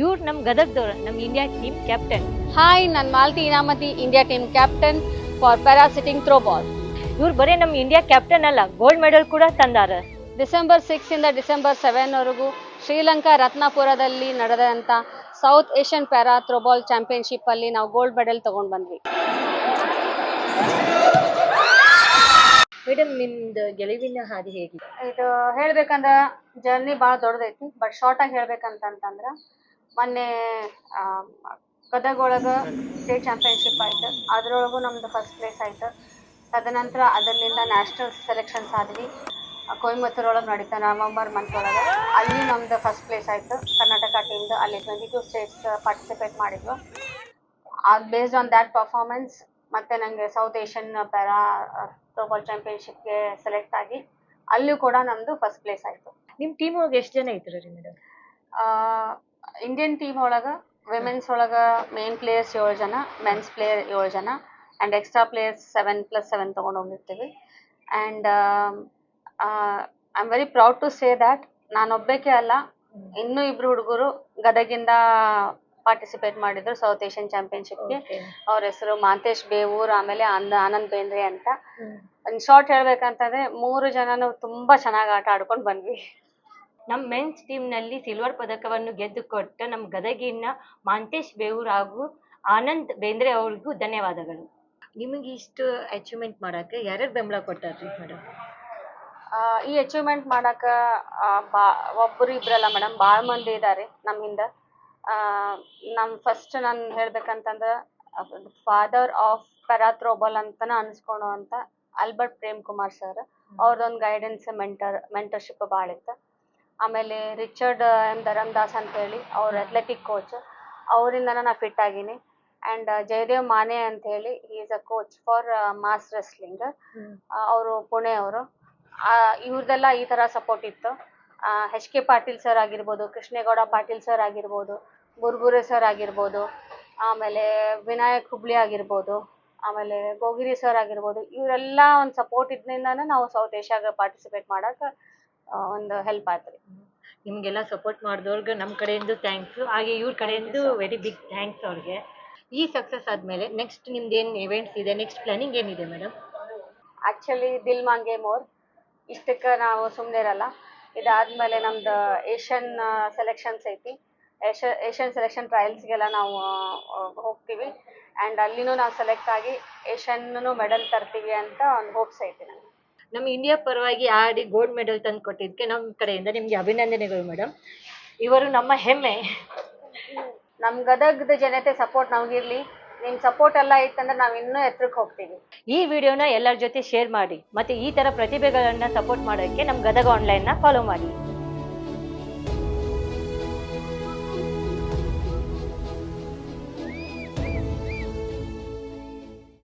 ಇವ್ರು ನಮ್ಮ ಗದಗದವ್ರು, ನಮ್ಮ ಇಂಡಿಯಾ ಟೀಮ್ ಕ್ಯಾಪ್ಟನ್. ಹಾಯ್, ನಾನು Malathi Inamati, India team captain for para sitting throw ball. ಇವ್ರು ಬರೀ ನಮ್ಮ ಇಂಡಿಯಾ ಕ್ಯಾಪ್ಟನ್ ಅಲ್ಲ, ಗೋಲ್ಡ್ ಮೆಡಲ್ ಕೂಡ ತಂದಾರ. ಡಿಸೆಂಬರ್ 6 ಇಂದ ಡಿಸೆಂಬರ್ 7 ವರೆಗೂ ಶ್ರೀಲಂಕಾ ರತ್ನಪುರದಲ್ಲಿ ನಡೆದಂಥ south Asian para throwball championship ಅಲ್ಲಿ ನಾವು ಗೋಲ್ಡ್ ಮೆಡಲ್ ತಗೊಂಡು ಬಂದ್ವಿ. ಮೇಡಮ್, ನಿಮ್ದು ಗೆಲುವಿನ ಹಾದಿ ಹೇಗಿದೆ? ಇದು ಹೇಳ್ಬೇಕಂದ್ರೆ ಜರ್ನಿ ಭಾಳ ದೊಡ್ಡದೈತಿ, ಬಟ್ ಶಾರ್ಟ್ ಆಗಿ ಹೇಳ್ಬೇಕಂತಂದ್ರೆ ಮೊನ್ನೆ ಗದಗ ಒಳಗೆ ಸ್ಟೇಟ್ ಚಾಂಪಿಯನ್ಶಿಪ್ ಆಯ್ತು, ಅದ್ರೊಳಗೂ ನಮ್ದು ಫಸ್ಟ್ ಪ್ಲೇಸ್ ಆಯ್ತು. ತದನಂತರ ಅದರಿಂದ ನ್ಯಾಷನಲ್ ಸೆಲೆಕ್ಷನ್ಸ್ ಆದ್ವಿ. ಕೊಯಮತ್ತೂರು ಒಳಗೆ ನಡೀತಾ ನವೆಂಬರ್ ಮಂತ್ ಒಳಗೆ, ಅಲ್ಲಿ ನಮ್ದು ಫಸ್ಟ್ ಪ್ಲೇಸ್ ಆಯಿತು ಕರ್ನಾಟಕ ಟೀಮ್ದು. ಅಲ್ಲಿ 22 ಸ್ಟೇಟ್ಸ್ ಪಾರ್ಟಿಸಿಪೇಟ್ ಮಾಡಿದ್ವು. ಅದು ಬೇಸ್ಡ್ ಆನ್ ದ್ಯಾಟ್ ಪರ್ಫಾರ್ಮೆನ್ಸ್ ಮತ್ತು ನನಗೆ ಸೌತ್ ಏಷ್ಯನ್ ಪ್ಯಾರಾ ಥ್ರೋಬಾಲ್ ಚಾಂಪಿಯನ್ಶಿಪ್ಗೆ ಸೆಲೆಕ್ಟ್ ಆಗಿ ಅಲ್ಲೂ ಕೂಡ ನಮ್ಮದು ಫಸ್ಟ್ ಪ್ಲೇಸ್ ಆಯಿತು. ನಿಮ್ಮ ಟೀಮ್ ಒಳಗೆ ಎಷ್ಟು ಜನ ಇದ್ರು ರೀ ಮೇಡಮ್? ಇಂಡಿಯನ್ ಟೀಮ್ ಒಳಗೆ ವಿಮೆನ್ಸ್ ಒಳಗೆ ಮೇನ್ ಪ್ಲೇಯರ್ಸ್ 7 ಜನ, ಮೆನ್ಸ್ ಪ್ಲೇಯರ್ 7 ಜನ, ಆ್ಯಂಡ್ ಎಕ್ಸ್ಟ್ರಾ ಪ್ಲೇಯರ್ಸ್ 7+7 ತೊಗೊಂಡು ಹೋಗಿರ್ತೀವಿ. And I am very proud to say that ನಾನೊಬ್ಬಕ್ಕೆ ಅಲ್ಲ, ಇನ್ನೂ 2 ಹುಡುಗರು ಗದಗಿಂದ ಪಾರ್ಟಿಸಿಪೇಟ್ ಮಾಡಿದ್ರು ಸೌತ್ ಏಷ್ಯನ್ ಚಾಂಪಿಯನ್ಶಿಪ್ಗೆ. ಅವ್ರ ಹೆಸರು ಮಾಂತೇಶ್ ಬೇವೂರ್, ಆಮೇಲೆ ಆನಂದ್ ಬೇಂದ್ರೆ ಅಂತ. ಒಂದು ಶಾರ್ಟ್ ಹೇಳ್ಬೇಕಂತಂದ್ರೆ 3 ಜನನು ತುಂಬಾ ಚೆನ್ನಾಗಿ ಆಟ ಆಡ್ಕೊಂಡು ಬಂದ್ವಿ. ನಮ್ಮ ಮೆನ್ಸ್ ಟೀಮ್ನಲ್ಲಿ ಸಿಲ್ವರ್ ಪದಕವನ್ನು ಗೆದ್ದುಕೊಟ್ಟ ನಮ್ಮ ಗದಗಿನ ಮಾಂತೇಶ್ ಬೇವೂರ್ ಹಾಗೂ ಆನಂದ್ ಬೇಂದ್ರೆ ಅವ್ರಿಗೂ ಧನ್ಯವಾದಗಳು. ನಿಮಗೆ ಇಷ್ಟು ಅಚೀವ್ಮೆಂಟ್ ಮಾಡೋಕ್ಕೆ ಯಾರ್ಯಾರು ಬೆಂಬಲ ಕೊಟ್ಟಾರ್ರಿ ಮೇಡಮ್? ಈ ಅಚೀವ್ಮೆಂಟ್ ಮಾಡೋಕೆ ಒಬ್ಬರು ಇಬ್ಬರಲ್ಲ ಮೇಡಮ್, ಭಾಳ ಮಂದಿ ಇದ್ದಾರೆ ನಮ್ಮ ಹಿಂದೆ. ನಮ್ಮ ಫಸ್ಟ್ ನಾನು ಹೇಳ್ಬೇಕಂತಂದ್ರೆ ಫಾದರ್ ಆಫ್ ಪ್ಯಾರಾ ಥ್ರೋಬಾಲ್ ಅಂತಲೇ ಅನಿಸ್ಕೊಳೋ ಅಂತ ಆಲ್ಬರ್ಟ್ ಪ್ರೇಮ್ ಕುಮಾರ್ ಸರ್, ಅವ್ರದ್ದೊಂದು ಗೈಡೆನ್ಸ್ ಮೆಂಟರ್ಶಿಪ್ ಭಾಳ ಇತ್ತು. ಆಮೇಲೆ ರಿಚರ್ಡ್ ಎಂ ಧರಮ್ದಾಸ್ ಅಂತೇಳಿ ಅವ್ರ ಅಥ್ಲೆಟಿಕ್ ಕೋಚ್, ಅವರಿಂದನೇ ನಾನು ಫಿಟ್ ಆಗೀನಿ. ಆ್ಯಂಡ್ ಜಯದೇವ್ ಮಾನೆ ಅಂತೇಳಿ he is a coach for mass wrestling, ಅವರು ಪುಣೆ ಅವರು. ಇವ್ರದ್ದೆಲ್ಲ ಈ ಥರ ಸಪೋರ್ಟ್ ಇತ್ತು. HK ಪಾಟೀಲ್ ಸರ್ ಆಗಿರ್ಬೋದು, ಕೃಷ್ಣೇಗೌಡ ಪಾಟೀಲ್ ಸರ್ ಆಗಿರ್ಬೋದು, ಬುರ್ಬುರೆ ಸರ್ ಆಗಿರ್ಬೋದು, ಆಮೇಲೆ ವಿನಾಯಕ್ ಹುಬ್ಳಿ ಆಗಿರ್ಬೋದು, ಆಮೇಲೆ ಗೋಗಿರಿ ಸರ್ ಆಗಿರ್ಬೋದು, ಇವರೆಲ್ಲ ಒಂದು ಸಪೋರ್ಟ್ ಇದ್ದಿಂದಾನೇ ನಾವು ಸೌತ್ ಏಷ್ಯಾಗೆ ಪಾರ್ಟಿಸಿಪೇಟ್ ಮಾಡೋಕೆ ಒಂದು ಹೆಲ್ಪ್ ಆಯ್ತು ರೀ. ನಿಮಗೆಲ್ಲ ಸಪೋರ್ಟ್ ಮಾಡಿದವ್ರಿಗೆ ನಮ್ಮ ಕಡೆಯಿಂದ ಥ್ಯಾಂಕ್ಸು, ಹಾಗೆ ಇವ್ರ ಕಡೆಯಿಂದ ವೆರಿ ಬಿಗ್ ಥ್ಯಾಂಕ್ಸ್ ಅವ್ರಿಗೆ. ಈ ಸಕ್ಸಸ್ ಆದಮೇಲೆ ನೆಕ್ಸ್ಟ್ ನಿಮ್ದು ಏನು ಇವೆಂಟ್ಸ್ ಇದೆ, ನೆಕ್ಸ್ಟ್ ಪ್ಲಾನಿಂಗ್ ಏನಿದೆ ಮೇಡಮ್? ಆ್ಯಕ್ಚುಲಿ ದಿಲ್ ಮಾಂಗೆ ಮೋರ್ ಇಷ್ಟಕ್ಕೆ ನಾವು ಸುಮ್ಮನೆ ಇರಲ್ಲ. ಇದಾದಮೇಲೆ ನಮ್ದು ಏಷ್ಯನ್ ಸೆಲೆಕ್ಷನ್ಸ್ ಐತಿ, ಏಷ್ಯನ್ ಸೆಲೆಕ್ಷನ್ ಟ್ರಯಲ್ಸ್ಗೆಲ್ಲ ನಾವು ಹೋಗ್ತೀವಿ. ಆ್ಯಂಡ್ ಅಲ್ಲಿನೂ ನಾವು ಸೆಲೆಕ್ಟ್ ಆಗಿ ಏಷ್ಯನ್ನೂ ಮೆಡಲ್ ತರ್ತೀವಿ ಅಂತ ಒಂದು ಹೋಪ್ಸ್ ಐತಿ ನನಗೆ. ನಮ್ಮ ಇಂಡಿಯಾ ಪರವಾಗಿ ಆಡಿ ಗೋಲ್ಡ್ ಮೆಡಲ್ ತಂದು ಕೊಟ್ಟಿದ್ದಕ್ಕೆ ನಮ್ಮ ಕಡೆಯಿಂದ ನಿಮಗೆ ಅಭಿನಂದನೆಗಳು ಮೇಡಮ್. ಇವರು ನಮ್ಮ ಹೆಮ್ಮೆ. ನಮ್ಮ ಗದಗದ ಜನತೆ ಸಪೋರ್ಟ್ ನಮಗಿರಲಿ. ನಿಮ್ಮ ಸಪೋರ್ಟ್ ಎಲ್ಲ ಇತ್ತಂದ್ರೆ ನಾವು ಇನ್ನೂ ಎತ್ತರಕ್ಕೆ ಹೋಗ್ತೀವಿ. ಈ ವಿಡಿಯೋನ ಎಲ್ಲರ ಜೊತೆ ಶೇರ್ ಮಾಡಿ, ಮತ್ತು ಈ ಥರ ಪ್ರತಿಭೆಗಳನ್ನು ಸಪೋರ್ಟ್ ಮಾಡೋಕ್ಕೆ ನಮ್ಮ ಗದಗ ಆನ್ಲೈನ್ನ ಫಾಲೋ ಮಾಡಿ.